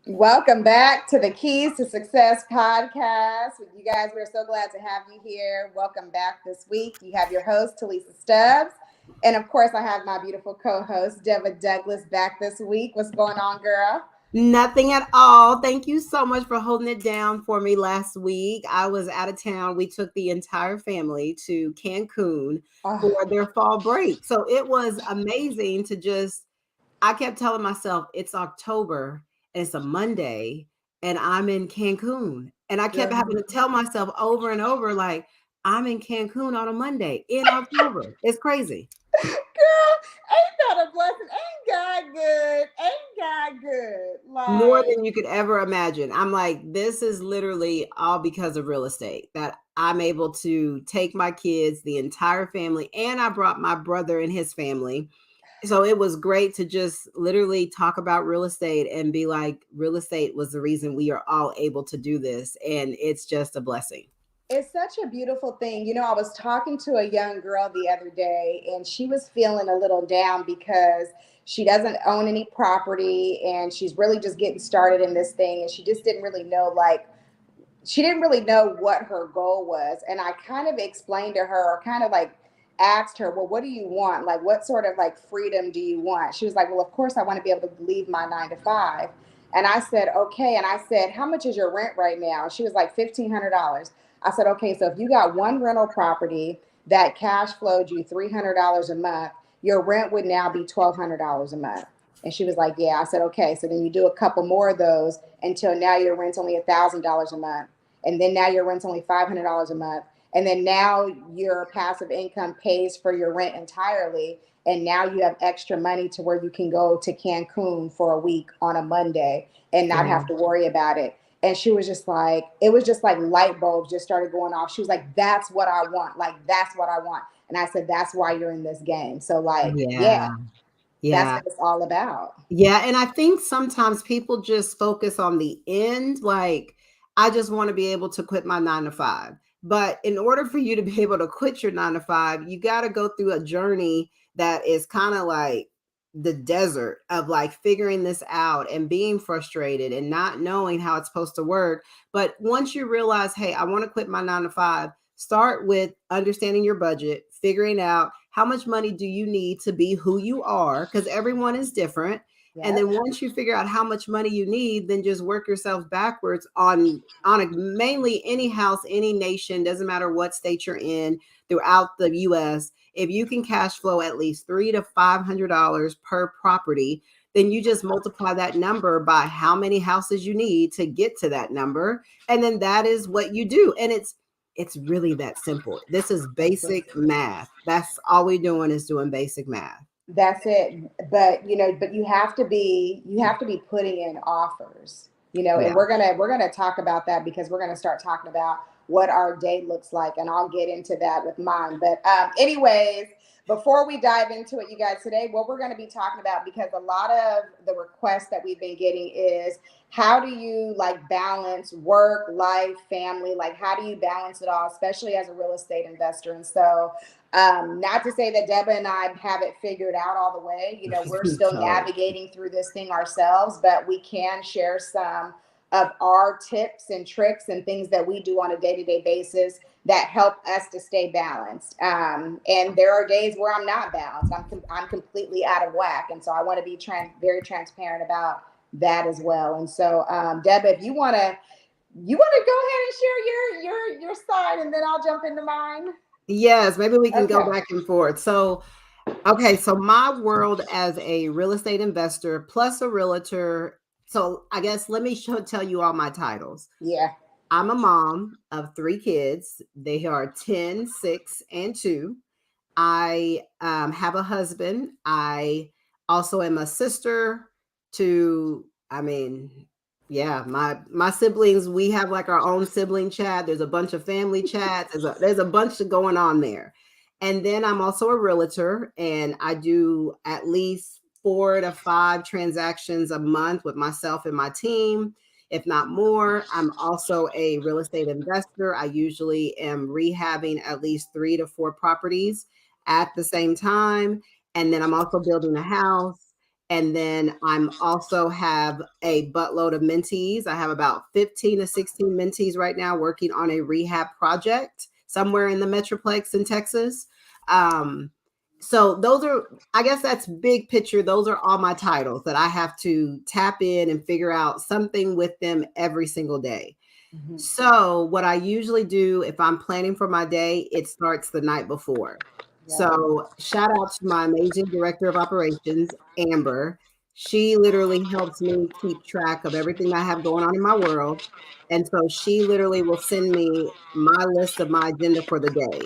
Welcome back to the Keys to Success podcast. With you guys, we're so glad to have you here. Welcome back this week. You have your host, Tilisa Stubbs. And of course, I have my beautiful co host, Deba Douglas, back this week. What's going on, girl? Nothing at all. Thank you so much for holding it down for me last week. I was out of town. We took the entire family to Cancun for Oh, their fall break. So it was amazing to I kept telling myself it's October and it's a Monday and I'm in Cancun. And I kept having to girl. tell myself over and over, like, I'm in Cancun on a Monday in October. It's crazy. Girl, ain't that a blessing? Ain't God good? Ain't God good? More Like, than you could ever imagine. I'm like, this is literally all because of real estate that I'm able to take my kids, the entire family, and I brought my brother and his family. So it was great to just literally talk about real estate and be like, real estate was the reason we are all able to do this. And it's just a blessing. it's such a beautiful thing. I was talking to a young girl the other day, and she was feeling a little down because she doesn't own any property and she's really just getting started in this thing. And she just didn't really know, like, she didn't really know what her goal was. And I kind of explained to her, or kind of like asked her, well, what do you want? Like, what sort of like freedom do you want? She was like, well, of course, I want to be able to leave my 9 to 5. And I said, okay. And I said, how much is your rent right now? She was like, $1,500. I said, okay, so if you got one rental property that cash flowed you $300 a month, your rent would now be $1,200 a month. And she was like, yeah. I said, okay. So then you do a couple more of those until now your rent's only $1,000 a month. And then now your rent's only $500 a month. And then now your passive income pays for your rent entirely. And now you have extra money to where you can go to Cancun for a week on a Monday and not have Girl. to worry about it. And she was just like, it was just like light bulbs just started going off. She was like, that's what I want. Like, that's what I want. And I said, that's why you're in this game. So, like, yeah, Yeah. that's Yeah. what it's all about. Yeah, and I think sometimes people just focus on the end, like, I just want to be able to quit my 9 to 5. But in order for you to be able to quit your 9 to 5, you got to go through a journey that is kind of like the desert of like figuring this out and being frustrated and not knowing how it's supposed to work. But once you realize, hey, I want to quit my 9 to 5, start with understanding your budget, figuring out how much money do you need to be who you are, because everyone is different. And Yep. then once you figure out how much money you need, then just work yourself backwards on mainly any house, any nation, doesn't matter what state you're in throughout the US. If you can cash flow at least $300 to $500 per property, then you just multiply that number by how many houses you need to get to that number. And then that is what you do. And it's really that simple. This is basic math. That's all we're doing is doing basic math. That's it. But you have to be putting in offers. And Yeah. we're gonna talk about that because we're gonna start talking about what our day looks like, and I'll get into that with mine. But anyways, before we dive into it, you guys, today what we're gonna be talking about, because a lot of the requests that we've been getting is, how do you like balance work, life, family? Like, how do you balance it all, especially as a real estate investor? And so, not to say that Deba and I have it figured out all the way. We're still So navigating through this thing ourselves, but we can share some of our tips and tricks and things that we do on a day to day basis that help us to stay balanced. And there are days where I'm not balanced. I'm completely out of whack, and so I want to be very transparent about that as well. And so, Deba, if you want to go ahead and share your side, and then I'll jump into mine. yes, maybe we can go Okay. back and forth. So, okay, so my world as a real estate investor plus a realtor. So, I guess let me tell you all my titles. Yeah. I'm a mom of 3 kids. They are 10, 6, and 2. I have a husband. I also am a sister to, I mean, yeah, my siblings. We have like our own sibling chat. There's a bunch of family chats. There's a bunch of going on there. And then I'm also a realtor, and I do at least 4 to 5 transactions a month with myself and my team, if not more. I'm also a real estate investor. I usually am rehabbing at least 3 to 4 properties at the same time. And then I'm also building a house. And then I'm also have a buttload of mentees. I have about 15 to 16 mentees right now working on a rehab project somewhere in the Metroplex in Texas. So those are, I guess that's big picture. Those are all my titles that I have to tap in and figure out something with them every single day. Mhm. So what I usually do if I'm planning for my day, it starts the night before. Yeah. So shout out to my amazing director of operations, Amber. She literally helps me keep track of everything I have going on in my world. And so she literally will send me my list of my agenda for the day.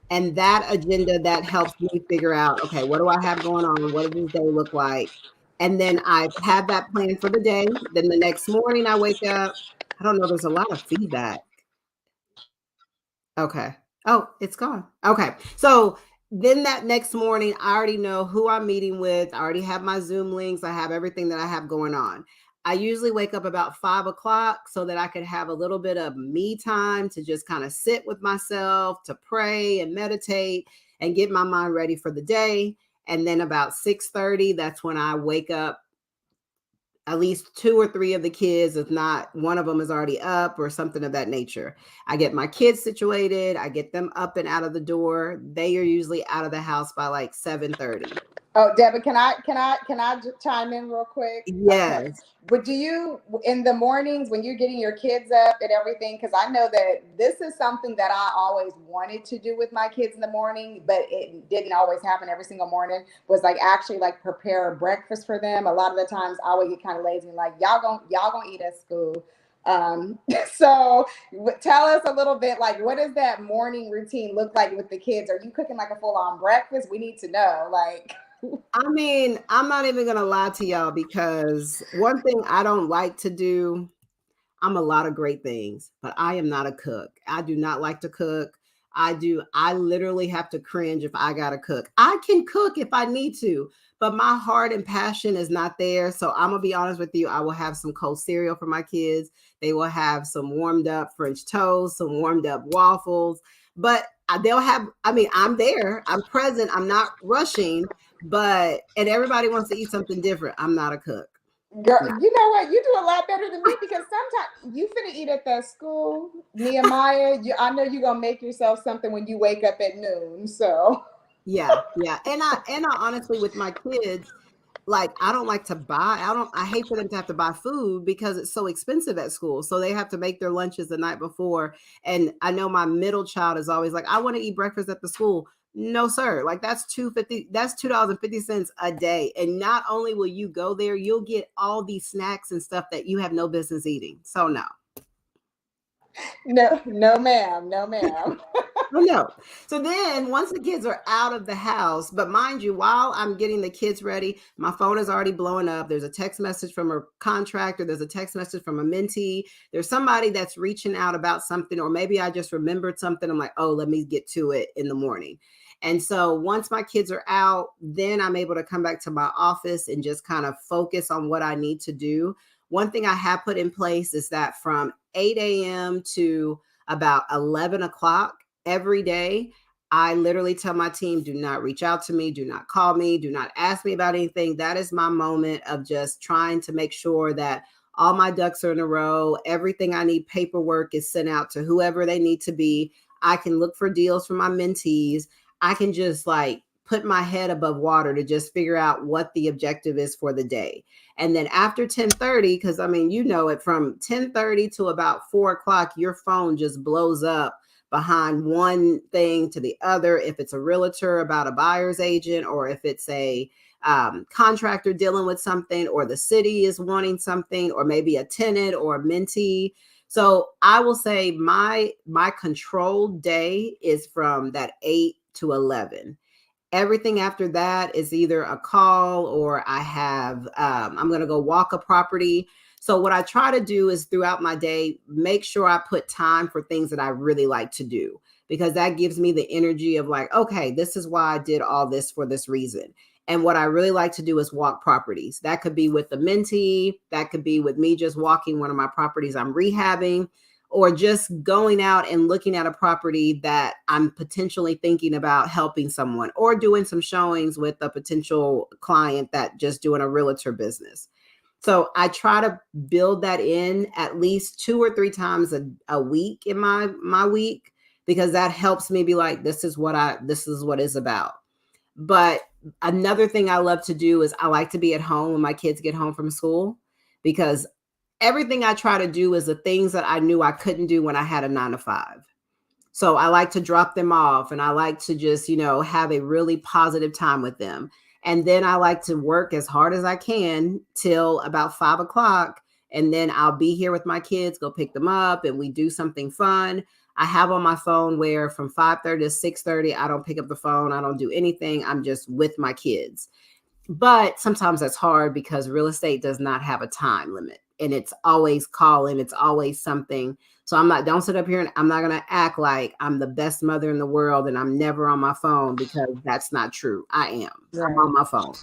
And that agenda that helps me figure out, okay, what do I have going on? What does this day look like? And then I have that plan for the day. Then the next morning I wake up. I don't know, there's a lot of feedback. Okay. Oh, it's gone. Okay. So then that next morning, I already know who I'm meeting with. I already have my Zoom links. I have everything that I have going on. I usually wake up about 5 o'clock so that I could have a little bit of me time to just kind of sit with myself, to pray and meditate and get my mind ready for the day. And then about 6:30, that's when I wake up at least two or three of the kids, if not one of them is already up or something of that nature. I get my kids situated, I get them up and out of the door. They are usually out of the house by like 7:30. Oh, Deba, can I chime in real quick? Okay. Yes. But do you, in the mornings when you're getting your kids up and everything, because I know that this is something that I always wanted to do with my kids in the morning, but it didn't always happen every single morning, was like actually like prepare breakfast for them. A lot of the times I would get kind of lazy and like, y'all gonna eat at school. So tell us a little bit, like, what does that morning routine look like with the kids? Are you cooking like a full on breakfast? We need to know, like. I mean, I'm not even going to lie to y'all because one thing I don't like to do, I'm a lot of great things, but I am not a cook. I do not like to cook. I literally have to cringe if I gotta cook. I can cook if I need to, but my heart and passion is not there. So I'm gonna be honest with you. I will have some cold cereal for my kids. They will have some warmed up French toast, some warmed up waffles, but they'll have, I mean, I'm there, I'm present, I'm not rushing, and everybody wants to eat something different. I'm not a cook. Girl, No. you know what? You do a lot better than me because sometimes you finna eat at that school, Nehemiah. I know you're gonna make yourself something when you wake up at noon. So Yeah, yeah. And I honestly with my kids, like I don't like to buy. I hate for them to have to buy food because it's so expensive at school. So they have to make their lunches the night before. And I know my middle child is always like, I want to eat breakfast at the school. No, sir. Like that's $2.50, that's $2.50 a day. And not only will you go there, you'll get all these snacks and stuff that you have no business eating. So no. no, no, ma'am, no, ma'am. Oh, no. So then once the kids are out of the house, but mind you, while I'm getting the kids ready, my phone is already blowing up. There's a text message from a contractor. There's a text message from a mentee. There's somebody that's reaching out about something, or maybe I just remembered something. I'm like, oh, let me get to it in the morning. And so once my kids are out, then I'm able to come back to my office and just kind of focus on what I need to do. One thing I have put in place is that from 8 a.m. to about 11 o'clock, every day, I literally tell my team, do not reach out to me, do not call me, do not ask me about anything. That is my moment of just trying to make sure that all my ducks are in a row. Everything I need paperwork is sent out to whoever they need to be. I can look for deals for my mentees. I can just like put my head above water to just figure out what the objective is for the day. And then after 10:30, because I mean, you know it, from 10:30 to about 4 o'clock, your phone just blows up behind one thing to the other. If it's a realtor about a buyer's agent, or if it's a contractor dealing with something, or the city is wanting something, or maybe a tenant or a mentee. So I will say my controlled day is from that 8 to 11. Everything after that is either a call or I have, I'm going to go walk a property. So what I try to do is throughout my day, make sure I put time for things that I really like to do, because that gives me the energy of like, okay, this is why I did all this for this reason. And what I really like to do is walk properties. That could be with the mentee. That could be with me just walking one of my properties I'm rehabbing, or just going out and looking at a property that I'm potentially thinking about helping someone, or doing some showings with a potential client that just doing a realtor business. So I try to build that in at least 2 or 3 times a week in my week, because that helps me be like, this is what it's about. But another thing I love to do is I like to be at home when my kids get home from school, because everything I try to do is the things that I knew I couldn't do when I had a 9 to 5. So I like to drop them off, and I like to just, have a really positive time with them. And then I like to work as hard as I can till about 5 o'clock. And then I'll be here with my kids, go pick them up, and we do something fun. I have on my phone where from 5:30 to 6:30, I don't pick up the phone. I don't do anything. I'm just with my kids. But sometimes that's hard because real estate does not have a time limit, and it's always calling. It's always something. So don't sit up here and I'm not going to act like I'm the best mother in the world and I'm never on my phone, because that's not true. I am. I'm Right. on my phone.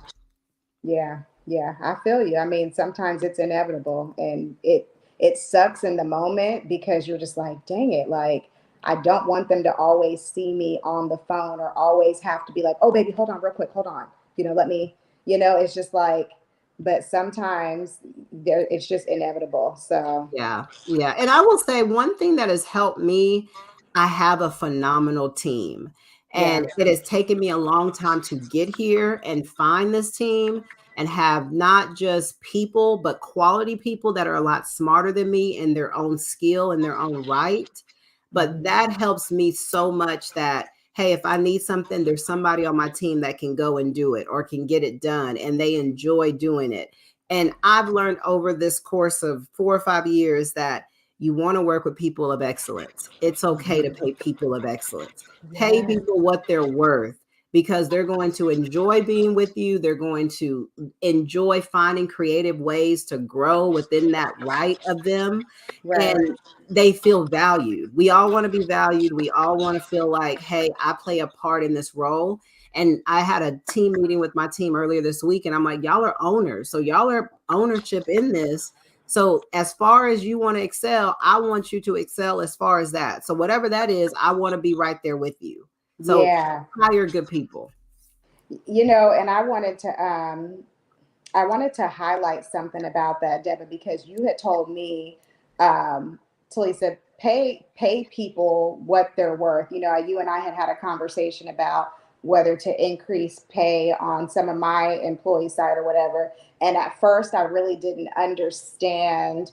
Yeah, yeah, I feel you. I mean, sometimes it's inevitable, and it sucks in the moment because you're just like, dang it, like I don't want them to always see me on the phone or always have to be like, oh baby, hold on real quick, hold on. Let me, it's just like, but sometimes it's just inevitable. So, Yeah. Yeah. And I will say one thing that has helped me, I have a phenomenal team. yeah, And it has taken me a long time to get here and find this team, and have not just people, but quality people that are a lot smarter than me in their own skill and their own right. But mhm, that helps me so much that, hey, if I need something, there's somebody on my team that can go and do it or can get it done, and they enjoy doing it. And I've learned over this course of 4 or 5 years that you want to work with people of excellence. It's okay to mhm. pay people of excellence. Pay Yeah, people what they're worth, because they're going to enjoy being with you. They're going to enjoy finding creative ways to grow within that right of them. right. And they feel valued. We all want to be valued. We all want to feel like, hey, I play a part in this role. And I had a team meeting with my team earlier this week, and I'm like, y'all are owners. So y'all are ownership in this. So as far as you want to excel, I want you to excel as far as that. So whatever that is, I want to be right there with you. So Yeah. hire good people. And I wanted to highlight something about that, Deba, because you had told me, Talisa, pay people what they're worth. You and I had had a conversation about whether to increase pay on some of my employee side or whatever. And at first, I really didn't understand.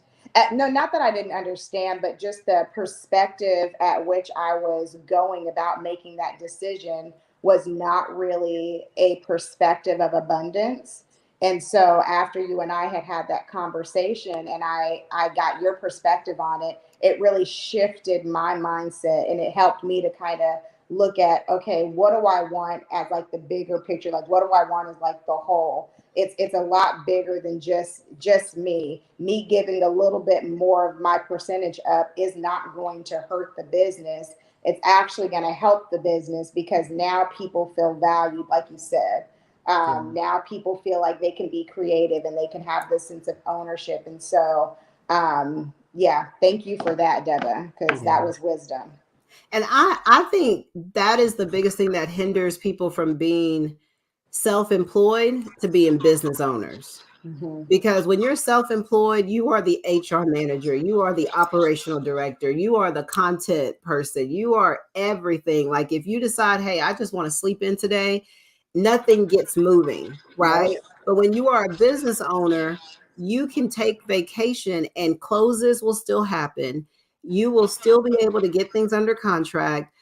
No, not that I didn't understand, but just the perspective at which I was going about making that decision was not really a perspective of abundance. And so after you and I had had that conversation, and I got your perspective on it, it really shifted my mindset, and it helped me to kind of look at, okay, what do I want as like the bigger picture? Like what do I want as like the whole? It's a lot bigger than just me. Me giving a little bit more of my percentage up is not going to hurt the business. It's actually going to help the business because now people feel valued, like you said. Yeah. Now people feel like they can be creative and they can have this sense of ownership. And so, yeah, thank you for that, Deba, because Yeah. that was wisdom. And I think that is the biggest thing that hinders people from being self-employed to being business owners. Hmm. Because when you're self-employed, you are the HR manager, you are the operational director, you are the content person, you are everything. Like if you decide, hey, I just want to sleep in today, nothing gets moving, Nope. right? But when you are a business owner, you can take vacation and closes will still happen. You will still be able to get things under contract.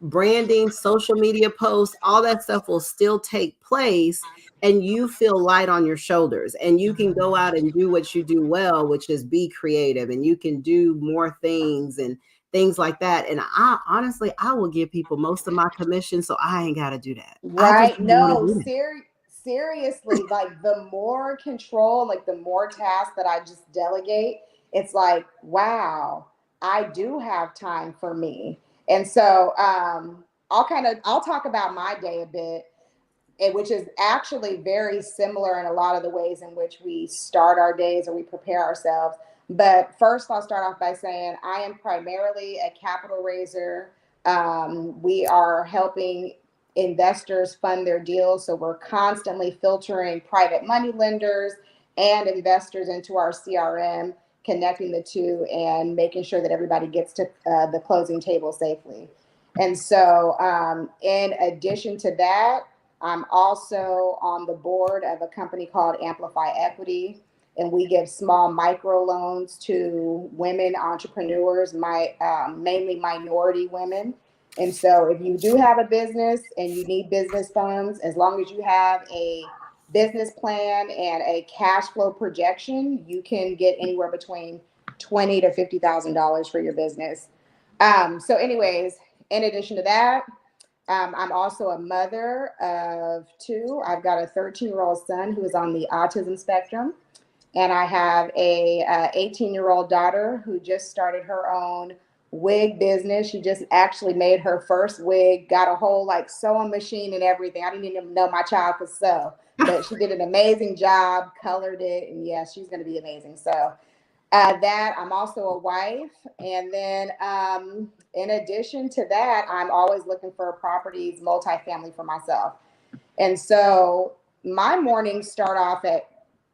Branding, social media posts, all that stuff will still take place, and you feel light on your shoulders, and you can go out and do what you do well, which is be creative, and you can do more things and things like that. And I honestly, I will give people most of my commission so I ain't got to do that. I just Right. don't want to No, do that. seriously, like the more control, like the more tasks that I just delegate, it's like, wow, I do have time for me. And so I'll talk about my day a bit. which is actually very similar in a lot of the ways in which we start our days or we prepare ourselves. But first, I'll start off by saying I am primarily a capital raiser. We are helping investors fund their deals. So we're constantly filtering private money lenders and investors into our CRM, connecting the two and making sure that everybody gets to the closing table safely. And so, in addition to that, I'm also on the board of a company called Amplify Equity, and we give small micro loans to women entrepreneurs, mainly minority women. And so, if you do have a business and you need business funds, as long as you have a business plan and a cash flow projection, you can get anywhere between $20,000 to $50,000 for your business. So, anyways, in addition to that, I'm also a mother of two. I've got a 13-year-old son who is on the autism spectrum, and I have a 18-year-old daughter who just started her own wig business. She just actually made her first wig, got a whole like sewing machine and everything. I didn't even know my child could sew, but she did an amazing job, colored it, and yeah, she's going to be amazing. So that I'm also a wife, and then in addition to that, I'm always looking for properties, multifamily for myself. And so my mornings start off at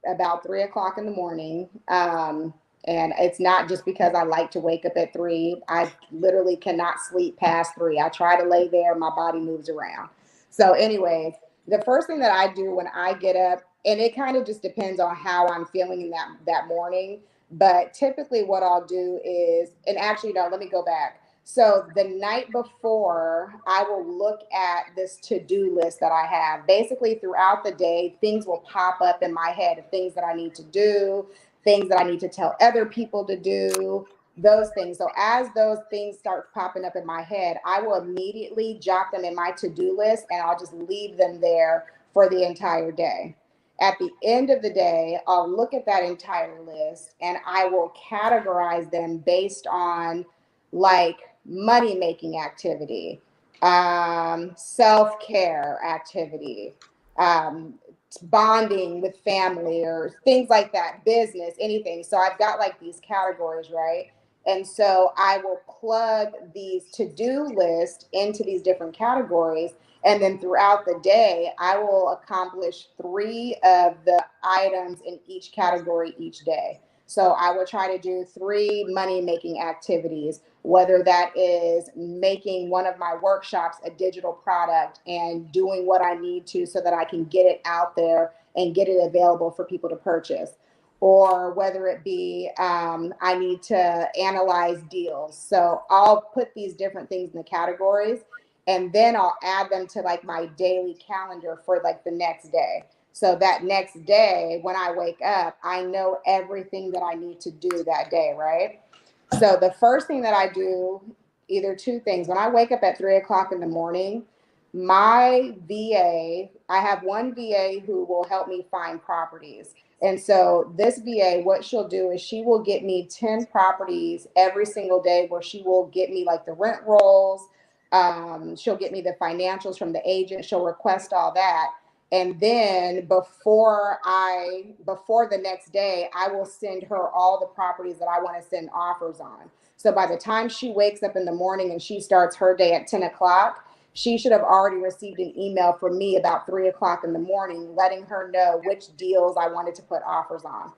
about 3 o'clock in the morning. And it's not just because I like to wake up at 3. I literally cannot sleep past 3. I try to lay there, my body moves around. So, anyways, the first thing that I do when I get up, and it kind of just depends on how I'm feeling in that morning. But typically, what I'll do is, and actually, no, let me go back. So the night before, I will look at this to-do list that I have. Basically, throughout the day, things will pop up in my head of things that I need to do, things that I need to tell other people to do, those things. So as those things start popping up in my head, I will immediately jot them in my to-do list, and I'll just leave them there for the entire day. At the end of the day, I'll look at that entire list and I will categorize them based on like money making activity, self care activity, um, bonding with family, or things like that, business, anything. So I've got like these categories, right? And so I will plug these to do lists into these different categories. And then throughout the day, I will accomplish 3 of the items in each category each day. So I will try to do 3 money making activities, whether that is making one of my workshops a digital product and doing what I need to so that I can get it out there and get it available for people to purchase. Or whether it be I need to analyze deals. So I'll put these different things in the categories, and then I'll add them to like my daily calendar for like the next day. So that next day, when I wake up, I know everything that I need to do that day, right? So the first thing that I do, either 2 things. When I wake up at 3 o'clock in the morning, my VA, I have one VA who will help me find properties. And so this VA, what she'll do is she will get me 10 properties every single day, where she will get me like the rent rolls. She'll get me the financials from the agent. She'll request all that. And then before the next day, I will send her all the properties that I want to send offers on. So by the time she wakes up in the morning and she starts her day at 10 o'clock, she should have already received an email from me about 3 o'clock in the morning, letting her know which deals I wanted to put offers on.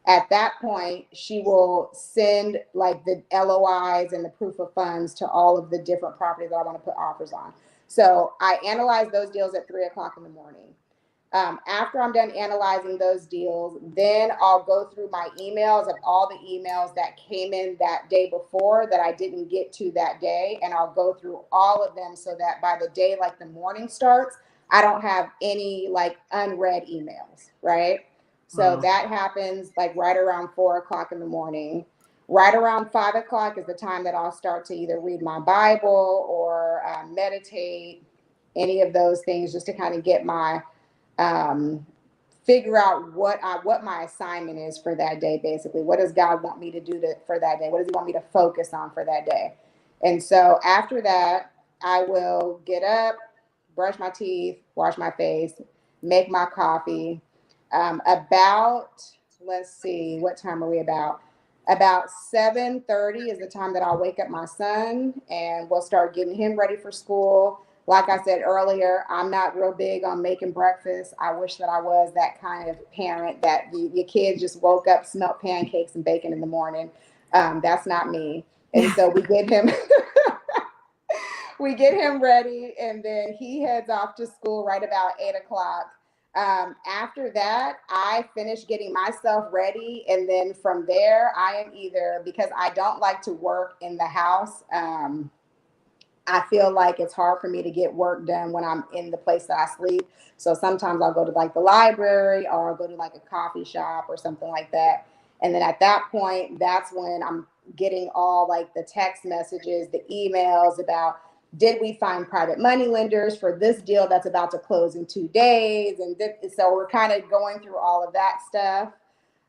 At that point, she will send like the LOIs and the proof of funds to all of the different properties that I want to put offers on. So I analyze those deals at 3 o'clock in the morning. After I'm done analyzing those deals, then I'll go through my emails of all the emails that came in that day before that I didn't get to that day. And I'll go through all of them so that by the day, like the morning starts, I don't have any like unread emails, right? So Wow. that happens like right around 4 o'clock in the morning. Right around 5 o'clock is the time that I'll start to either read my Bible or meditate, any of those things, just to kind of get my um, figure out what my assignment is for that day. Basically, what does God want me to do for that day? What does He want me to focus on for that day? And so after that, I will get up, brush my teeth, wash my face, make my coffee. About, let's see, what time are we about 7:30 is the time that I'll wake up my son and we'll start getting him ready for school. Like I said earlier, I'm not real big on making breakfast. I wish that I was that kind of parent that your kids just woke up, smelled pancakes and bacon in the morning. That's not me. And so we get him we get him ready, and then he heads off to school right about 8 o'clock. After that, I finish getting myself ready, and then from there, I am either, because I don't like to work in the house. I feel like it's hard for me to get work done when I'm in the place that I sleep. So sometimes I'll go to like the library, or I'll go to like a coffee shop or something like that. And then at that point, that's when I'm getting all like the text messages, the emails about, did we find private money lenders for this deal that's about to close in 2 days? And so we're kind of going through all of that stuff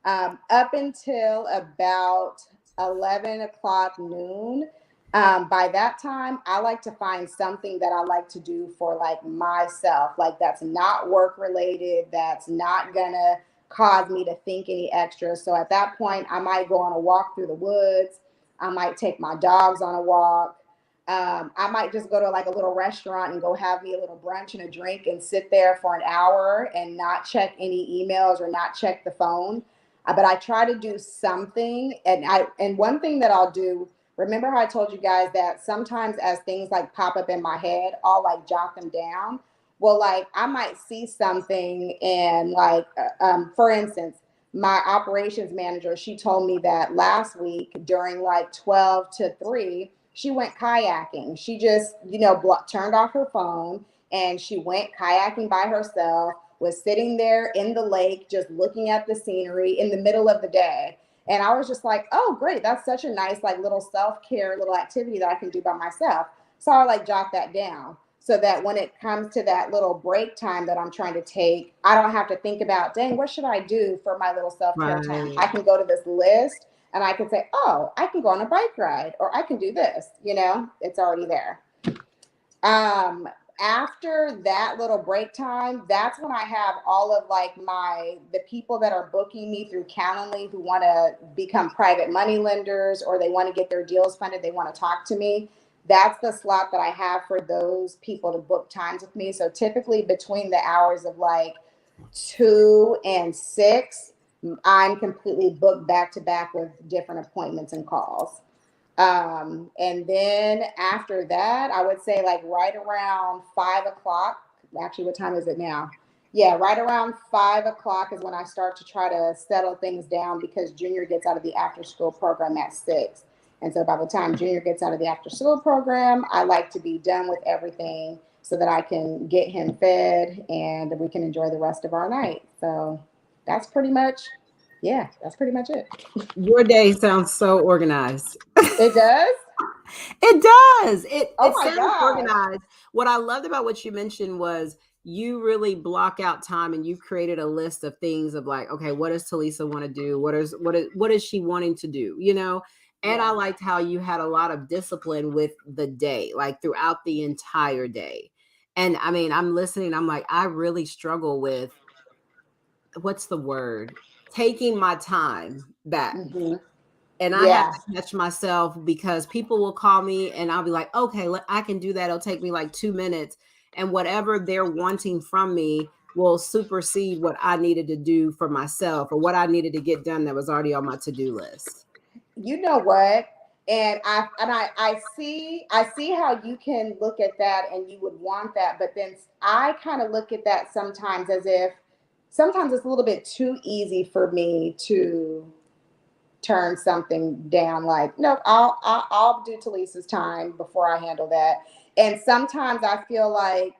up until about 11 o'clock noon. By that time, I like to find something that I like to do for like myself, like that's not work related, that's not gonna cause me to think any extra. So at that point, I might go on a walk through the woods. I might take my dogs on a walk. I might just go to like a little restaurant and go have me a little brunch and a drink and sit there for an hour and not check any emails or not check the phone. But I try to do something. And one thing that I'll do, remember how I told you guys that sometimes as things like pop up in my head, I'll like jot them down. Well, like I might see something and like, for instance, my operations manager, she told me that last week during like 12 to 3, she went kayaking. She just, turned off her phone and she went kayaking by herself, was sitting there in the lake, just looking at the scenery in the middle of the day. And I was just like, oh, great. That's such a nice, like little self-care, little activity that I can do by myself. So I like jot that down so that when it comes to that little break time that I'm trying to take, I don't have to think about, dang, what should I do for my little self-care time? I can go to this list and I can say, oh, I can go on a bike ride or I can do this, it's already there. After that little break time, that's when I have all of like the people that are booking me through Calendly who want to become private money lenders or they want to get their deals funded, they want to talk to me. That's the slot that I have for those people to book times with me. So typically between the hours of like 2 and 6, I'm completely booked back to back with different appointments and calls. And then after that, I would say like right around 5 o'clock. Actually, what time is it now? Yeah, right around 5 o'clock is when I start to try to settle things down because Junior gets out of the after school program at 6. And so by the time Junior gets out of the after school program, I like to be done with everything so that I can get him fed and we can enjoy the rest of our night. So that's pretty much it. Your day sounds so organized. It does? It does. Oh It my sounds gosh. organized. What I loved about what you mentioned was you really block out time and you've created a list of things of like, okay, what does Tilisa want to do? What is she wanting to do? And I Yeah. liked how you had a lot of discipline with the day, like throughout the entire day. And I mean, I'm listening, I'm like, I really struggle with what's the word? Taking my time back. Hmm. And I have Yeah. to catch myself because people will call me and I'll be like, okay, I can do that. It'll take me like 2 minutes. And whatever they're wanting from me will supersede what I needed to do for myself or what I needed to get done that was already on my to-do list. You know what? And I see how you can look at that and you would want that, but then I kind of look at that sometimes as if sometimes it's a little bit too easy for me to turn something down. Like, nope, I'll do Talisa's time before I handle that. And sometimes I feel like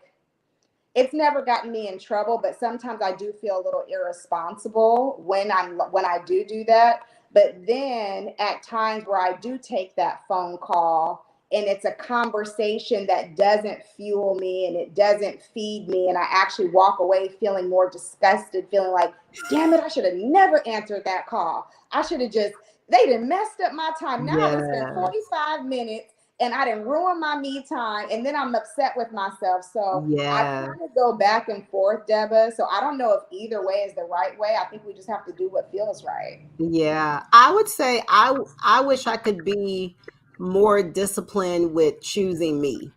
it's never gotten me in trouble, but sometimes I do feel a little irresponsible when I do that. But then at times where I do take that phone call and it's a conversation that doesn't fuel me and it doesn't feed me, and I actually walk away feeling more disgusted, feeling like, damn it, I should have never answered that call. I should have just, they done messed up my time. Now I just spent Yes. 45 minutes and I didn't ruin my me time, and then I'm upset with myself. So I Yeah. kind of go back and forth, Deba. So I don't know if either way is the right way. I think we just have to do what feels right. Yeah. I would say I wish I could be more disciplined with choosing me,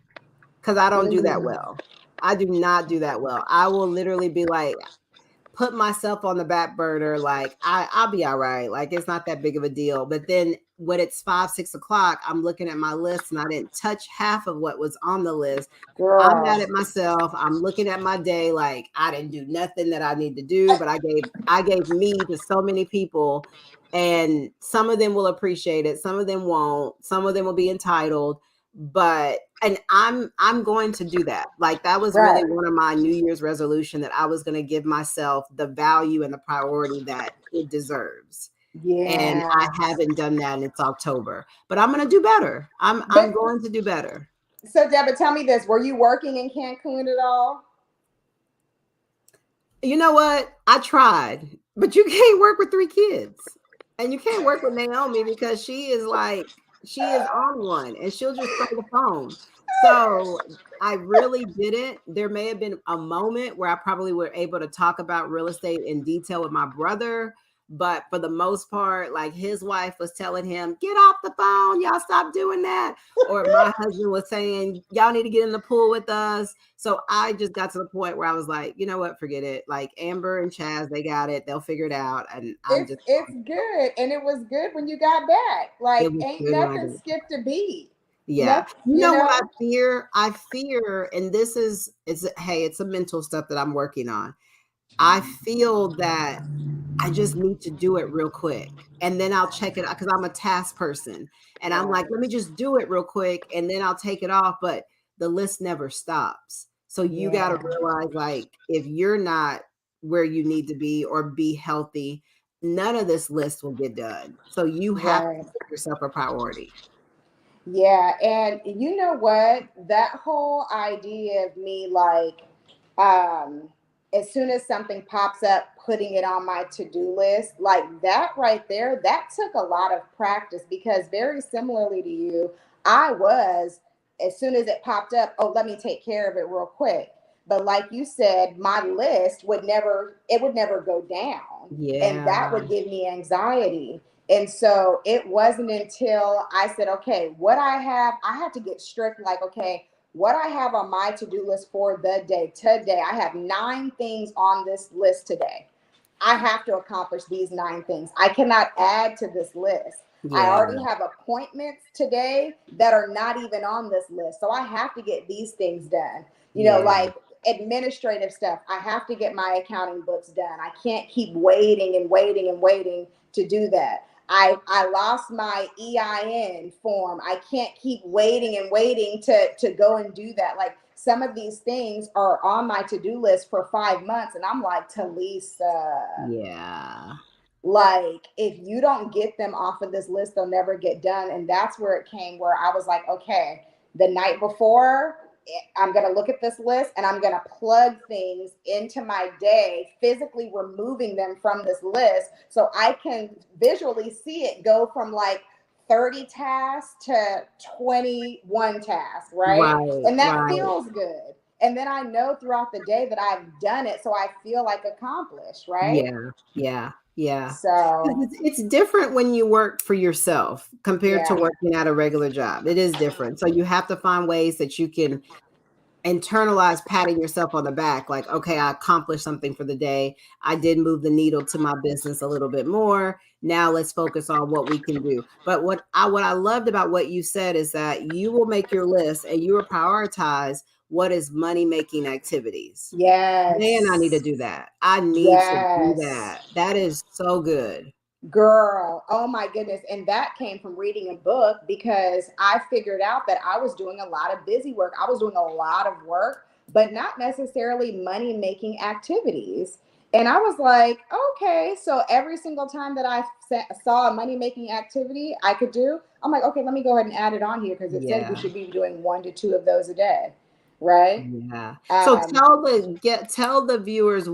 because I don't do that Mm, well. I do not do that well. I will literally be like, put myself on the back burner, like I'll be all right. Like it's not that big of a deal. But then when it's 5, 6 o'clock, I'm looking at my list and I didn't touch half of what was on the list. I'm mad girl, at myself. I'm looking at my day like I didn't do nothing that I need to do, but I gave me to so many people, and some of them will appreciate it, some of them won't, some of them will be entitled, but and I'm going to do that. Like that was really right? one of my New Year's resolution, that I was going to give myself the value and the priority that it deserves. And I Yes. haven't done that, and it's October. But I'm going to do better. I'm But going to do better. so, Deborah, tell me this: were you working in Cancun at all? You know what? I tried, but you can't work with 3 kids. And you can't work with Naomi because she is on one and she'll just throw the phone. So I really didn't. There may have been a moment where I probably were able to talk about real estate in detail with my brother. But for the most part, like his wife was telling him, get off the phone. Y'all stop doing that. Or my husband was saying, y'all need to get in the pool with us. So I just got to the point where I was like, you know what, forget it. Like Amber and Chaz, they got it. They'll figure it out. And I'm just, It's good, and it was good when you got back. it Like, was ain't good when I nothing did. skipped a beat. Yeah. Nothing, You you know what I know. fear? I fear, and this is, hey, it's a mental stuff that I'm working on. I feel that I just need to do it real quick. And then I'll check it out because I'm a task person. And I'm like, Right, let me just do it real quick and then I'll take it off. But the list never stops. So you got to yeah, realize, like, if you're not where you need to be or be healthy, none of this list will get done. So you have to right. make yourself a priority. Yeah, and you know what? That whole idea of me like um as soon as something pops up, putting it on my to-do list, like that right there, that took a lot of practice because very similarly to you, I was as soon as it popped up, oh, let me take care of it real quick. But like you said, my list would never it would never go down, and that Yeah. would give me anxiety. And so it wasn't until I said, okay, what I had to get strict, like, okay, what I have on my to do list for the day, today, I have 9 things on this list today. I have to accomplish these 9 things. I cannot add to this list. I Yeah. already have appointments today that are not even on this list. So I have to get these things done. You know, Yeah. like administrative stuff. I have to get my accounting books done. I can't keep waiting and waiting and waiting to do that. I lost my EIN form. I can't keep waiting and waiting to go and do that. Like some of these things are on my to-do list for 5 months, and I'm like, Tilisa, Yeah. like if you don't get them off of this list, they'll never get done. And that's where it came, where I was like, okay, the night before, I'm going to look at this list and I'm going to plug things into my day, physically removing them from this list so I can visually see it go from like 30 tasks to 21 tasks, right? Right. And that Right. feels good. And then I know throughout the day that I've done it, so I feel like accomplished, right? Yeah, yeah, yeah. 'Cause So, it's different when you work for yourself compared to yeah, working at a regular job. It is different. So you have to find ways that you can internalize patting yourself on the back, like, okay, I accomplished something for the day. I did move the needle to my business a little bit more. Now let's focus on what we can do. But what I loved about what you said is that you will make your list and you will prioritize what is money making activities. Man, I need to yes, do that. I need to do yes. that. That is so good. Girl, oh my goodness. And that came from reading a book because I figured out that I was doing a lot of busy work. I was doing a lot of work, but not necessarily money making activities. And I was like, okay, so every single time that I saw a money making activity I could do, I'm like, okay, let me go ahead and add it on here because it says we Yeah. should be doing 1 to 2 of those a day. right? Yeah. So Um, tell the viewers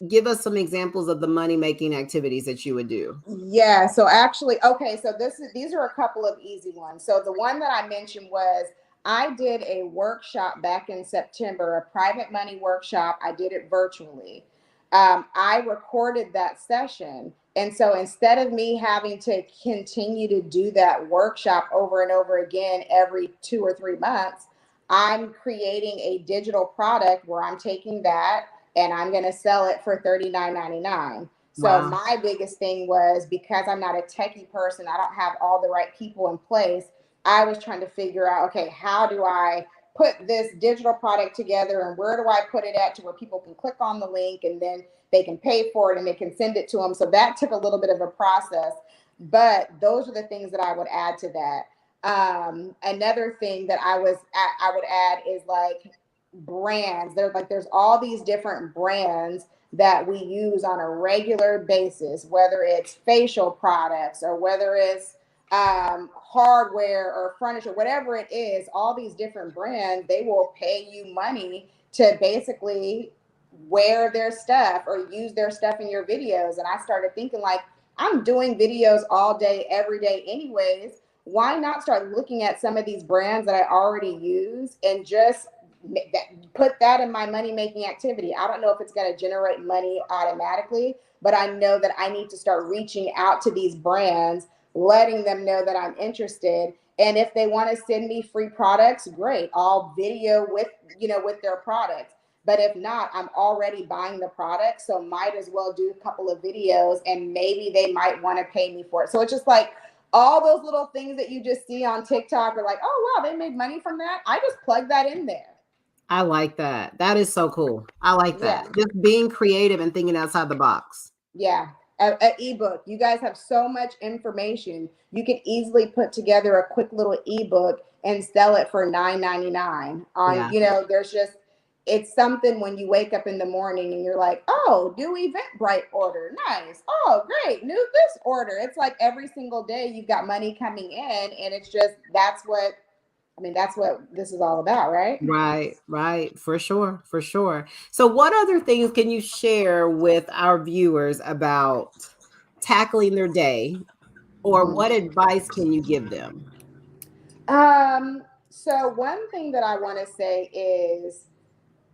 give us some examples of the money making activities that you would do. Yeah, so actually, okay, so these are a couple of easy ones. So the one that I mentioned was I did a workshop back in September, a private money workshop. I did it virtually. I recorded that session. And so instead of me having to continue to do that workshop over and over again every 2 or 3 months, I'm creating a digital product where I'm taking that and I'm going to sell it for $39.99. So Wow. my biggest thing was, because I'm not a techie person, I don't have all the right people in place. I was trying to figure out, okay, how do I put this digital product together and where do I put it at to where people can click on the link and then they can pay for it and they can send it to them. So that took a little bit of a process, but those are the things that I would add to that. Another thing that I would add is like brands. There's all these different brands that we use on a regular basis, whether it's facial products or whether it's hardware or furniture, whatever it is, all these different brands, they will pay you money to basically wear their stuff or use their stuff in your videos. And I started thinking, like, I'm doing videos all day, every day, anyways. Why not start looking at some of these brands that I already use and just put that in my money making activity? I don't know if it's going to generate money automatically, but I know that I need to start reaching out to these brands, letting them know that I'm interested. And if they want to send me free products, great. I'll video with their products. But if not, I'm already buying the product, so might as well do a couple of videos and maybe they might want to pay me for it. So it's just like all those little things that you just see on TikTok are like, oh wow, they made money from that. I just plug that in there. I like that. That is so cool. I like Yeah. that. Just being creative and thinking outside the box. Yeah. A ebook. You guys have so much information. You can easily put together a quick little ebook and sell it for $9.99. On, Yeah. there's just it's something when you wake up in the morning and you're like, oh, new Eventbrite order. Nice. Oh, great. New this order. It's like every single day you've got money coming in, and it's just that's what this is all about, right? Right, right. For sure, for sure. So what other things can you share with our viewers about tackling their day, or Mhm. what advice can you give them? So one thing that I want to say is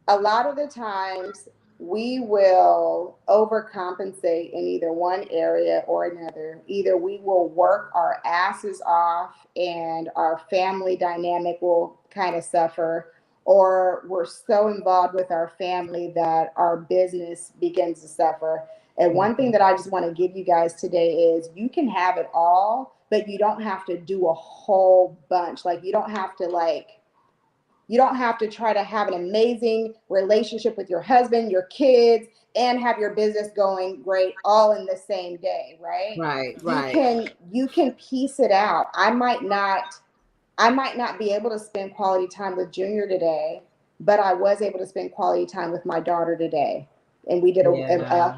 a lot of the times we will overcompensate in either one area or another. Either we will work our asses off and our family dynamic will kind of suffer, or we're so involved with our family that our business begins to suffer. And one thing that I just want to give you guys today is you can have it all, but you don't have to do a whole bunch. Like you don't have to try to have an amazing relationship with your husband, your kids, and have your business going great all in the same day, right? Right, You right, can you can piece it out. I might not be able to spend quality time with Junior today, but I was able to spend quality time with my daughter today. And we did yeah,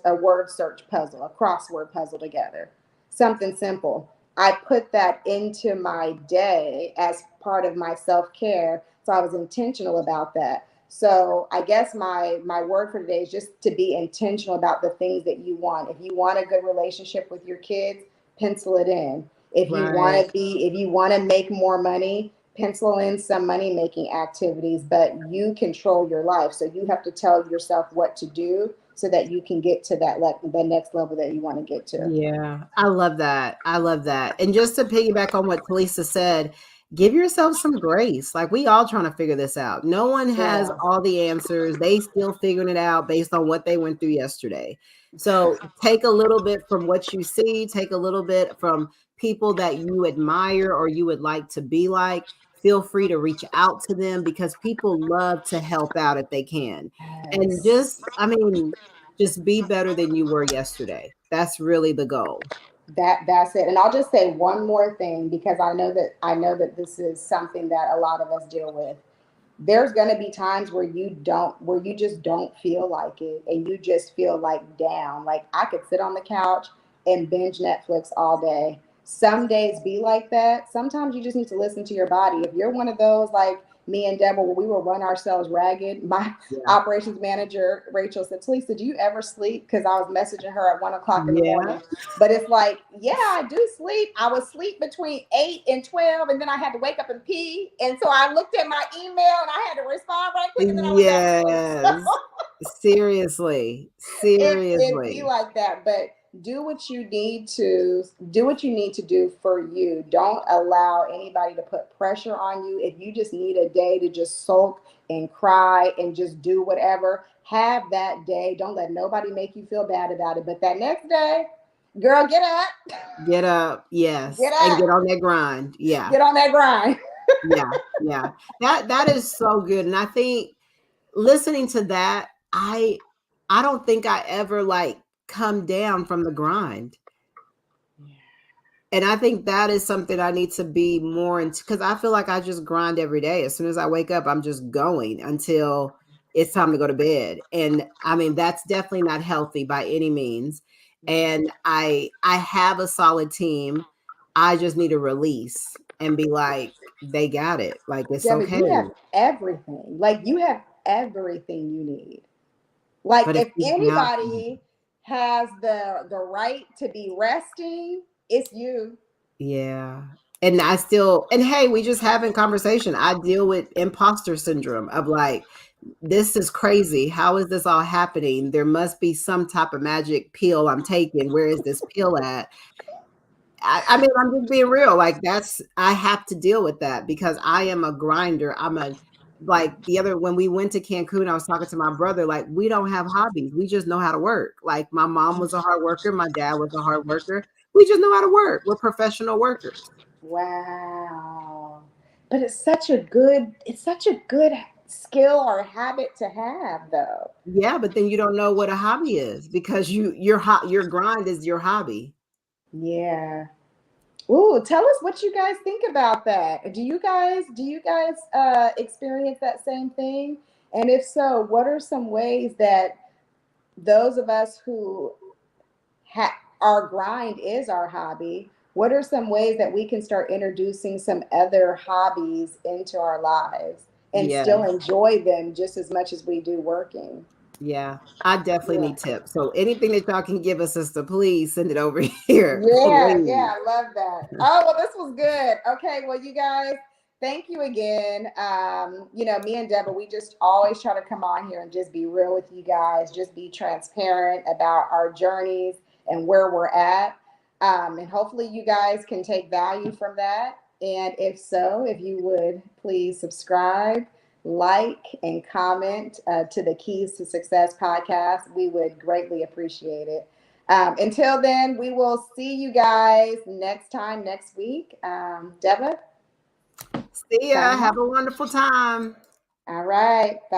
a word search puzzle, a crossword puzzle together. Something simple. I put that into my day as part of my self-care. So I was intentional about that. So I guess my word for today is just to be intentional about the things that you want. If you want a good relationship with your kids, pencil it in. right. If you want to make more money, pencil in some money making activities, but you control your life. So you have to tell yourself what to do so that you can get to the next level that you want to get to. Yeah, I love that. I love that. And just to piggyback on what Talisa said, give yourself some grace. Like we all trying to figure this out. No one has Yeah. all the answers. They still figuring it out based on what they went through yesterday. So take a little bit from what you see, take a little bit from people that you admire or you would like to be like. Feel free to reach out to them because people love to help out if they can. And Yes. just be better than you were yesterday. That's really the goal. That's it. And I'll just say one more thing because I know that this is something that a lot of us deal with. There's going to be times where you just don't feel like it and you just feel like down. Like I could sit on the couch and binge Netflix all day. Some days be like that. Sometimes you just need to listen to your body. If you're one of those, like, me and Deborah, we will run ourselves ragged. My Yeah. operations manager, Rachel, said, Tilisa, do you ever sleep? Because I was messaging her at 1 o'clock in the Yeah. morning. But it's like, yeah, I do sleep. I would sleep between 8 and 12, and then I had to wake up and pee. And so I looked at my email and I had to respond right quick, and then I went back to sleep. Yes. Seriously. It be Seriously. like that, but do what you need to do for you. Don't allow anybody to put pressure on you. If you just need a day to just sulk and cry and just do whatever, have that day. Don't let nobody make you feel bad about it. But that next day, girl, get up. Get up. Yes. Get And up. get on that grind. Yeah. Get on that grind. Yeah. Yeah. That is so good. And I think listening to that, I don't think I ever like come down from the grind. And I think that is something I need to be more into, because I feel like I just grind every day. As soon as I wake up, I'm just going until it's time to go to bed. And I mean, that's definitely not healthy by any means. And I have a solid team. I just need to release and be like, they got it. Like it's Debbie, okay. you have everything. Like you have everything you need. Like But if it's just not. anybody has the right to be resting, it's you. Yeah. And I still, and hey, we just having conversation. I deal with imposter syndrome of like, this is crazy. How is this all happening? There must be some type of magic pill I'm taking. Where is this pill at? I mean, I'm just being real. Like I have to deal with that because I am a grinder. Like the other, when we went to Cancun, I was talking to my brother, like, we don't have hobbies. We just know how to work. Like my mom was a hard worker. My dad was a hard worker. We just know how to work. We're professional workers. Wow. But it's such a good skill or habit to have though. Yeah, but then you don't know what a hobby is because your grind is your hobby. Yeah. Ooh, tell us what you guys think about that. Do you guys experience that same thing? And if so, what are some ways that those of us who our grind is our hobby, what are some ways that we can start introducing some other hobbies into our lives and Yeah. still enjoy them just as much as we do working? Yeah, I definitely Yeah. need tips. So anything that y'all can give us, sister, please send it over here. Yeah, Please. yeah, I love that. Oh, well, this was good. Okay, well, you guys, thank you again. Me and Deborah, we just always try to come on here and just be real with you guys, just be transparent about our journeys and where we're at. And hopefully, you guys can take value from that. And if so, if you would please subscribe, like, and comment to the Keys to Success podcast, we would greatly appreciate it. Until then, we will see you guys next time next week. Deba, See ya. signing Have off. a wonderful time. All right.